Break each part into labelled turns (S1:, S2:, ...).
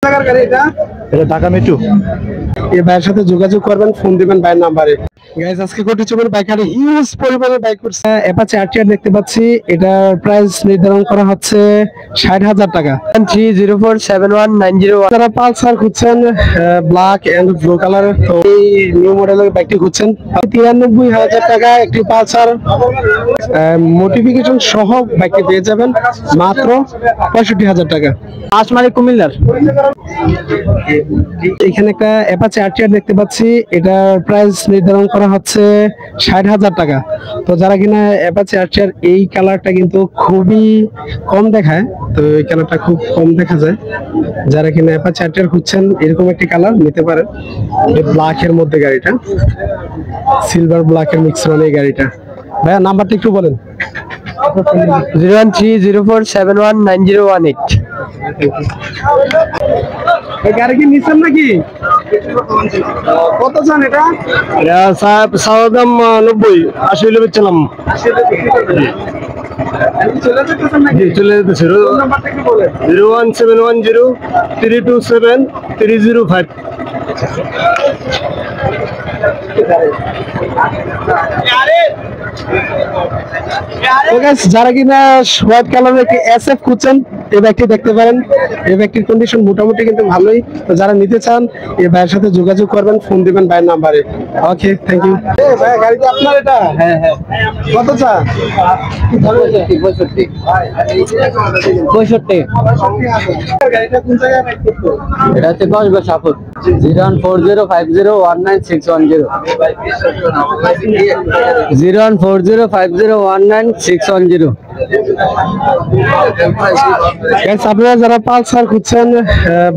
S1: জায়গার গাড়ি এটা?
S2: এটা ঢাকা মেট্রো।
S1: এই ভাইয়ের সাথে যোগাযোগ করবেন, ফোন দিবেন ভাইয়ের নাম্বারে। গাইস আজকে কোটি চুপের বাইকারে হিউজ পরিমাণে বাইক করছে। অ্যাপাচি আরটিআর দেখতে পাচ্ছি, এটার প্রাইস নির্ধারণ করা হচ্ছে 60,000 টাকা। 30471901। যারা পালসার খুঁজছেন ব্ল্যাক এন্ড ব্লু কালার, তো এই নিউ মডেলের বাইকটি খুঁজছেন 93,000 টাকা একটি পালসার মোটিফিকেশন সহ বাইকটি পেয়ে যাবেন মাত্র 65,000 টাকা।
S2: আসমানি কুমিল্লার।
S1: এখানে একটা অ্যাপাচি আরটিআর দেখতে পাচ্ছি, এটার প্রাইস নির্ধারণ করা হচ্ছে 60,000 টাকা। তো যারা কিনা অ্যাপাচি আরটিআর, এই কালারটা কিন্তু খুবই কম দেখায়, তো এই কালারটা খুব কম দেখা যায়। যারা কিনা অ্যাপাচি আরটিআর খুঁজছেন এরকম একটি কালার নিতে পারেন। ব্ল্যাক এর মধ্যে গাড়িটা, সিলভার ব্ল্যাক এর মিক্সরন এই গাড়িটা। ভাইয়া নাম্বারটা একটু বলেন।
S2: 013047190118।
S1: এই গাড়ি কি নিছেন নাকি? কত চান এটা?
S2: এটা সাহেব দাম 90, 80 হলে বেচলাম।
S1: চলে যেতেছেন নাকি?
S2: চলে যেতেছে।
S1: নাম্বারটা একটু বলেন।
S2: 01710327305।
S1: যারা কিনা হোয়াইট কালারের একটি এসএফ খুঁজছেন, এই ব্যাগটি দেখতে পারেন। এই ব্যাগটির কন্ডিশন মোটামুটি কিন্তু ভালোই। তো যারা নিতে চান এই ভাইয়ের সাথে যোগাযোগ করবেন, ফোন দিবেন ভাইয়ের নাম্বারে। ওকে, থ্যাংক ইউ। ভাই গাড়িটা আপনার এটা?
S2: হ্যাঁ হ্যাঁ।
S1: কত চা?
S2: 65।
S1: গাড়িটা কোন জায়গায় বাইক করতো?
S2: এটা হচ্ছে 10 সাপুর। 01405019610। 01405019610।
S1: আপনারা যারা পালসার খুঁজছেন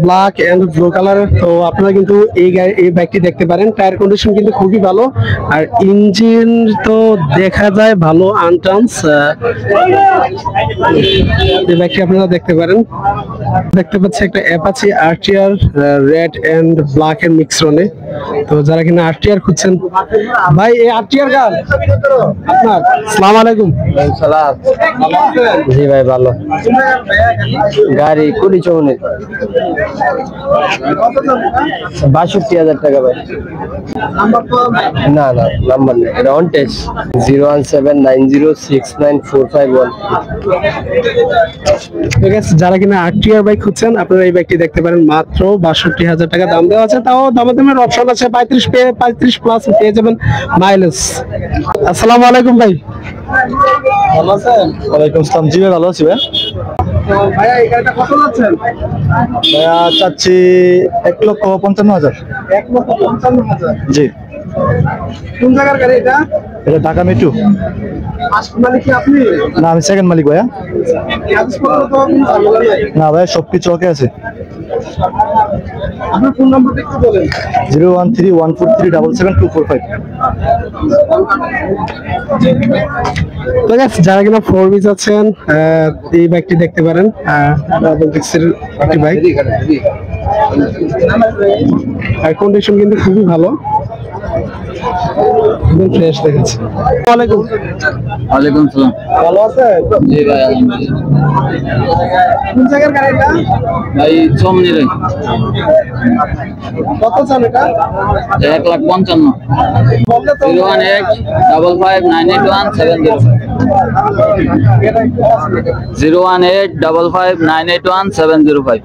S1: ব্ল্যাক এন্ড ব্লু কালার, তো আপনারা কিন্তু এই বাইকটি দেখতে পারেন। টায়ার কন্ডিশন কিন্তু খুবই ভালো, আর ইঞ্জিন তো দেখা যায় ভালো আনটার্নস। এই বাইকটি আপনারা দেখতে পারেন। দেখতে পাচ্ছি একটা Apache RTR red and black এর মিক্সরনে। তো যারা কিনা আরটিআর খুঁজছেন, ভাই এই আরটিআর গান আপনার? আসসালামু আলাইকুম।
S2: সালাম। জি ভাই ভালো। গাড়ি কুড়ি চৌনে 62,000 টাকা ভাই। না না নাম্বার নেই, এটা অন টেস্ট। 01790694551।
S1: ঠিক আছে, যারা কিনা আরটিআর বাইক খুঁজছেন আপনারা এই বাইকটি দেখতে পারেন। মাত্র 62,000 টাকা দাম দেওয়া আছে, তাও দামাদামের অপশন আছে। 35 প্লাস পেয়ে যাবেন মাইলেজ। আসসালামু আলাইকুম ভাই।
S2: ভালো আছেন? ওয়ালাইকুম আসসালাম। জি ভাই ভালো আছি ভাই।
S1: ভাইয়া এই গাড়িটা কত যাচ্ছেন?
S2: ভাইয়া চাচ্ছি 1,55,000।
S1: 1,55,000।
S2: জি।
S1: কোন জায়গার গাড়ি এটা?
S2: এটা ঢাকা মেট্রো।
S1: মালিক কি আপনি?
S2: না আমি সেকেন্ড মালিক ভাইয়া।
S1: কাগজপত্র তো কোনো ঝামেলা নাই?
S2: না ভাই সবকিছু ওকে আছে।
S1: আপনার ফোন নাম্বারটা একটু বলেন।
S2: 01314377245।
S1: যারা কিনা 4 আছেন এই বাইকটি দেখতে পারেন। একটি বাইক, আর কন্ডিশন কিন্তু খুবই ভালো, একদম ফ্রেশ দেখাচ্ছে। ওয়ালাইকুম।
S2: ওয়ালাইকুম সালাম।
S1: ভালো আছেন?
S2: জি ভাই আলহামদুলিল্লাহ।
S1: কোন জায়গার গাড়ি এটা?
S2: ভাই চমনি রে।
S1: কত চান এটা?
S2: 1,55,000। 01855981705। 01855981705।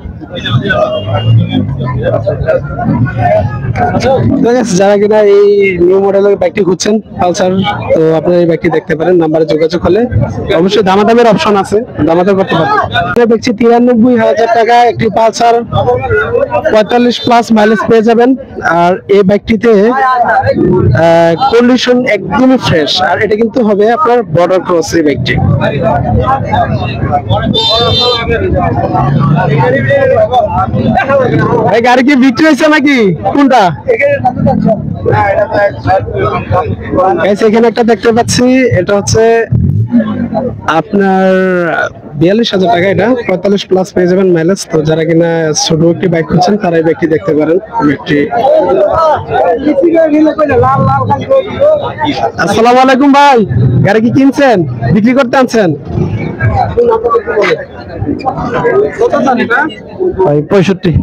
S1: যারা কিনা এই নিউ মডেলের বাইকটি খুঁজছেন পালসার, তো আপনারা এই বাইকটি দেখতে পারেন। নাম্বারে যোগাযোগ করলে অবশ্যই দামাদামের অপশন আছে, দামাদাম করতে পারবেন। দেখছি 93,000 টাকা একটি পালসার 45 প্লাস মাইলেজ পেয়ে যাবেন। আর এই বাইকটিতে কন্ডিশন একদমই ফ্রেশ, আর এটা কিন্তু হবে আপনার বর্ডার ক্রস এই বাইকটি। ভাই গাড়ি কি বিক্রি হয়েছে নাকি? কোনটা? এখানে একটা দেখতে পাচ্ছি, এটা হচ্ছে আপনার 42,000 টাকা। এটা 45 প্লাস পেয়ে যাবেন মাইলেজ। তো যারা কিনা ছোট একটি বাইক খুঁজছেন তারা এই বাইকটি দেখতে পারেন। আসসালামু আলাইকুম ভাই, গাড়ি কি কিনছেন, বিক্রি করতে আনছেন? কত চান এটা?
S2: ভাই 65।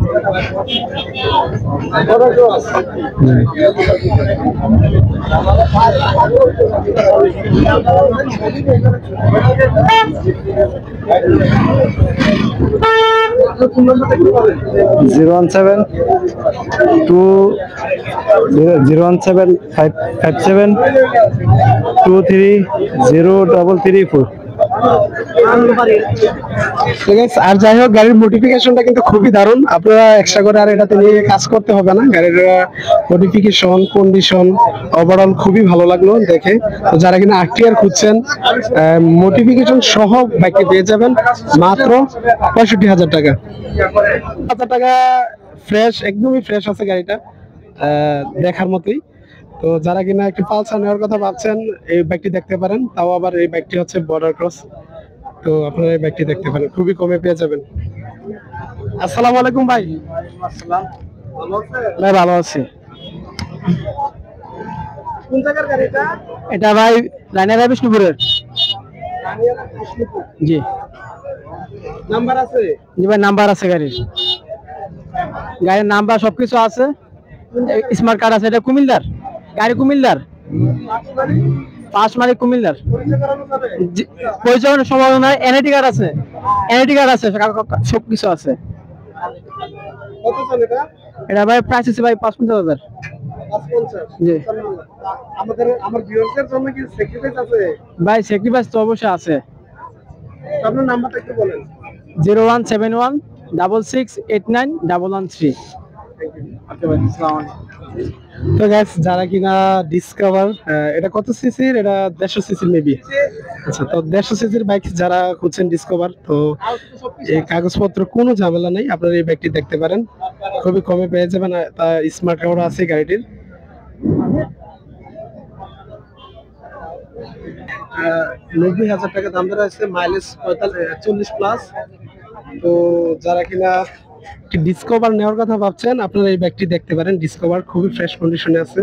S2: Zero one seven two 01757230334।
S1: ঠিক আছে। আর যাই হোক, গাড়ির মডিফিকেশনটা কিন্তু খুবই দারুণ। আপনারা এক্সট্রা করে আর এটাতে নিয়ে কাজ করতে হবে না। গাড়ির মডিফিকেশন, কন্ডিশন, ওভারঅল খুবই ভালো লাগলো দেখে। তো যারা কিনা আরটিআর খুঁজছেন, মডিফিকেশন সহ বাইকটি পেয়ে যাবেন মাত্র 65,000 টাকা। 1,000 টাকা ফ্রেশ, একদমই ফ্রেশ আছে গাড়িটা, দেখার মতোই। তো যারা কিনা একটি পালসার নেওয়ার কথা ভাবছেন, এই বাইকটি দেখতে পারেন। তাও আবার এই বাইকটি হচ্ছে বর্ডার ক্রস। তো আপনারা এই বাইকটি দেখতে পারেন, খুবই কমে পেয়ে যাবেন। আসসালামু আলাইকুম ভাই। ভাই ভালো আছি। কোন জায়গার গাড়ি এটা?
S2: এটা ভাই রানিয়ারা বিষ্ণুপুরের। জি
S1: নাম্বার আছে?
S2: জি ভাই, নাম্বার আছে গাড়ির নাম্বার সবকিছু আছে, স্মার্ট কার্ড আছে। এটা কুমিল্লার গাড়ি, কুমিল্লার পাঁচ মালিক কুমিল্লার। পরিচালনার সম্ভাবনা, এনআইটি কার্ড আছে, সবকিছু আছে।
S1: কত চান এটা?
S2: এটা ভাই প্রাইস আছে ভাই 55,000।
S1: 55?
S2: জি
S1: আমার ভিউয়ারদের জন্য কি স্যাক্রিফাইস আছে?
S2: ভাই, স্যাক্রিফাইস তো অবশ্যই আছে।
S1: আপনার নাম্বারটা একটু বলেন।
S2: 017166891113।
S1: তো গাইস, যারা কিনা ডিসকভার, এটা কত সিসির? এটা 150 সিসির মেবি। আচ্ছা, তো 150 সিসির বাইক যারা খুঁজছেন ডিসকভার, তো এই কাগজপত্র কোনো ঝামেলা নেই। আপনারা এই বাইকটি দেখতে পারেন, খুবই কমে পেয়ে যাবেন। তা স্মার্ট কার্ডও আছে গাড়িটির। 90,000 টাকা দাম ধরা আছে, মাইলেজ 40 প্লাস। তো যারা কিনা ডিসকভার নেওয়ার কথা ভাবছেন, আপনারা এই বাইকটি দেখতে পারেন। ডিসকভার খুবই ফ্রেশ কন্ডিশনে আছে।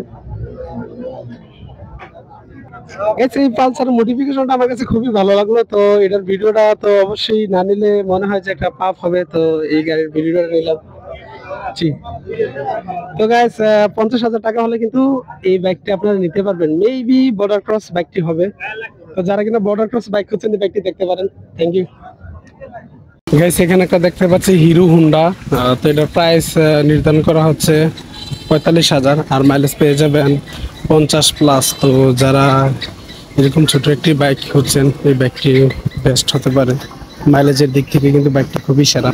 S1: এই পালসার মডিফিকেশনটা আমার কাছে খুবই ভালো লাগলো। তো এটার ভিডিওটা তো অবশ্যই না নিলে মনে হয় যে একটা পাপ হবে। তো এই গাড়ির ভিডিওটা নিলাম। জি, তো গাইস, 50,000 টাকা হলে কিন্তু এই বাইকটি আপনারা নিতে পারবেন। মেবি বর্ডার ক্রস বাইকটি হবে। তো যারা কিনা বর্ডার ক্রস বাইক খুঁজছেন, এই বাইকটি দেখতে পারেন। Thank you guys. এখানে একটা দেখতে পাচ্ছি হিরো হুন্ডা। তো এটার প্রাইস নির্ধারণ করা হচ্ছে 45,000, আর মাইলেজ পেয়ে যাবেন 50 প্লাস। তো যারা এরকম ছোট একটি বাইক খুঁজছেন, এই বাইকটি বেস্ট হতে পারে। মাইলেজের দিক থেকে কিন্তু বাইকটি খুবই সেরা।